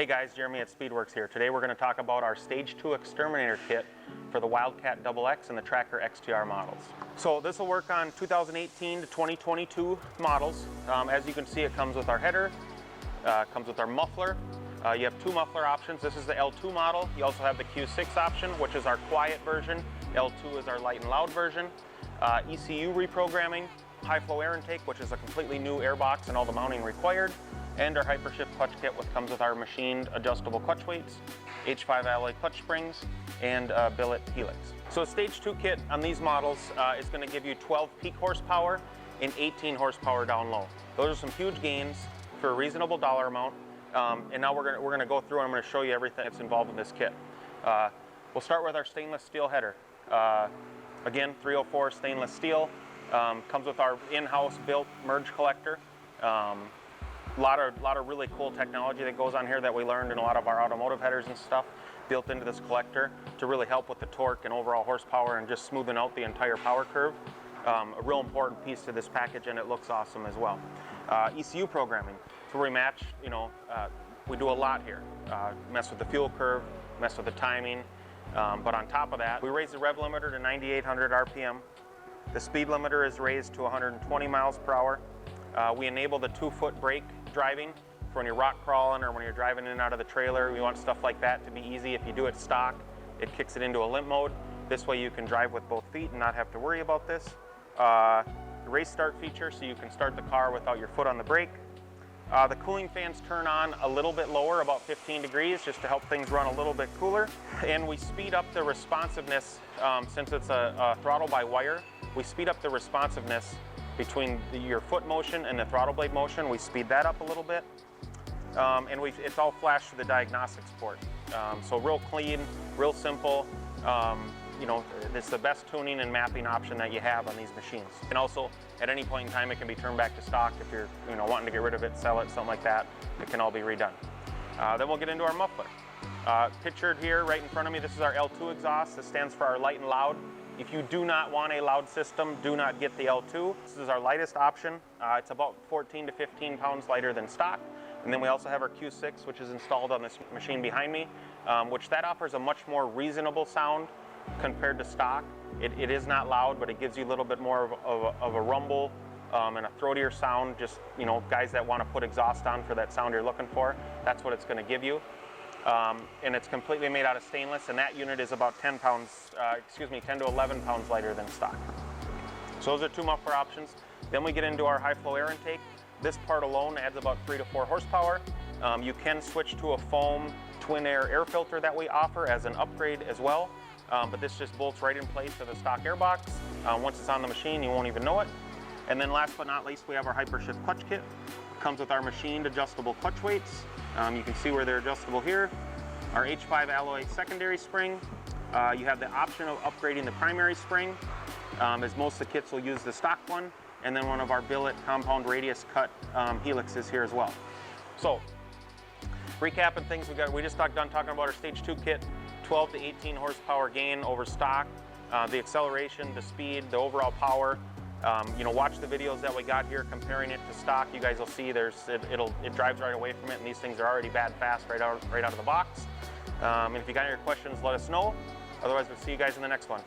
Hey guys, Jeremy at Speedwerx here. Today we're going to talk about our Stage 2 Exterminator Kit for the Wildcat XX and the Tracker XTR models. So this will work on 2018 to 2022 models. As you can see, it comes with our header, comes with our muffler. You have two muffler options. This is the L2 model. You also have the Q6 option, which is our quiet version. L2 is our light and loud version. ECU reprogramming, high flow air intake, which is a completely new air box and all the mounting required. And our Hypershift Clutch Kit, which comes with our machined adjustable clutch weights, H5 alloy clutch springs, and billet helix. So a Stage 2 kit on these models is going to give you 12 peak horsepower and 18 horsepower down low. Those are some huge gains for a reasonable dollar amount. And now we're going to go through and I'm going to show you everything that's involved in this kit. We'll start with our stainless steel header. Again, 304 stainless steel. Comes with our in-house built merge collector. A lot of really cool technology that goes on here that we learned in a lot of our automotive headers and stuff built into this collector to really help with the torque and overall horsepower and just smoothing out the entire power curve. A real important piece to this package, and it looks awesome as well. ECU programming, so we match, we do a lot here. Mess with the fuel curve, mess with the timing, but on top of that, we raise the rev limiter to 9,800 RPM. The speed limiter is raised to 120 miles per hour. We enable the 2-foot brake driving for when you're rock crawling or when you're driving in and out of the trailer. We want stuff like that to be easy. If you do it stock, it kicks it into a limp mode. This way you can drive with both feet and not have to worry about this. The race start feature, so you can start the car without your foot on the brake. The cooling fans turn on a little bit lower, about 15 degrees, just to help things run a little bit cooler. And we speed up the responsiveness, since it's a throttle by wire, we speed up the responsiveness between your foot motion and the throttle blade motion. We speed that up a little bit. And it's all flashed to the diagnostics port. So real clean, real simple. It's the best tuning and mapping option that you have on these machines. And also, at any point in time, it can be turned back to stock if you're wanting to get rid of it, sell it, something like that. It can all be redone. Then we'll get into our muffler. Pictured here right in front of me, this is our L2 exhaust. This stands for our light and loud. If you do not want a loud system, do not get the L2. This is our lightest option. It's about 14 to 15 pounds lighter than stock. And then we also have our Q6, which is installed on this machine behind me, which that offers a much more reasonable sound compared to stock. It is not loud, but it gives you a little bit more of a rumble and a throatier sound. Just, guys that want to put exhaust on for that sound you're looking for, that's what it's going to give you. And it's completely made out of stainless, and that unit is about 10 to 11 pounds lighter than stock. So those are two muffler options. Then we get into our high flow air intake. This part alone adds about 3 to 4 horsepower. You can switch to a foam twin air filter that we offer as an upgrade as well. But this just bolts right in place to the stock air box. Once it's on the machine, you won't even know it. And then last but not least, we have our Hypershift Clutch Kit. Comes with our machined adjustable clutch weights. You can see where they're adjustable here. Our H5 alloy secondary spring. You have the option of upgrading the primary spring, as most of the kits will use the stock one. And then one of our billet compound radius cut helixes here as well. So, recapping things, we just got done talking about our Stage 2 kit. 12 to 18 horsepower gain over stock. The acceleration, the speed, the overall power. Watch the videos that we got here comparing it to stock. You guys will see it drives right away from it, and these things are already bad fast right out of the box. And if you got any questions, let us know. Otherwise, we'll see you guys in the next one.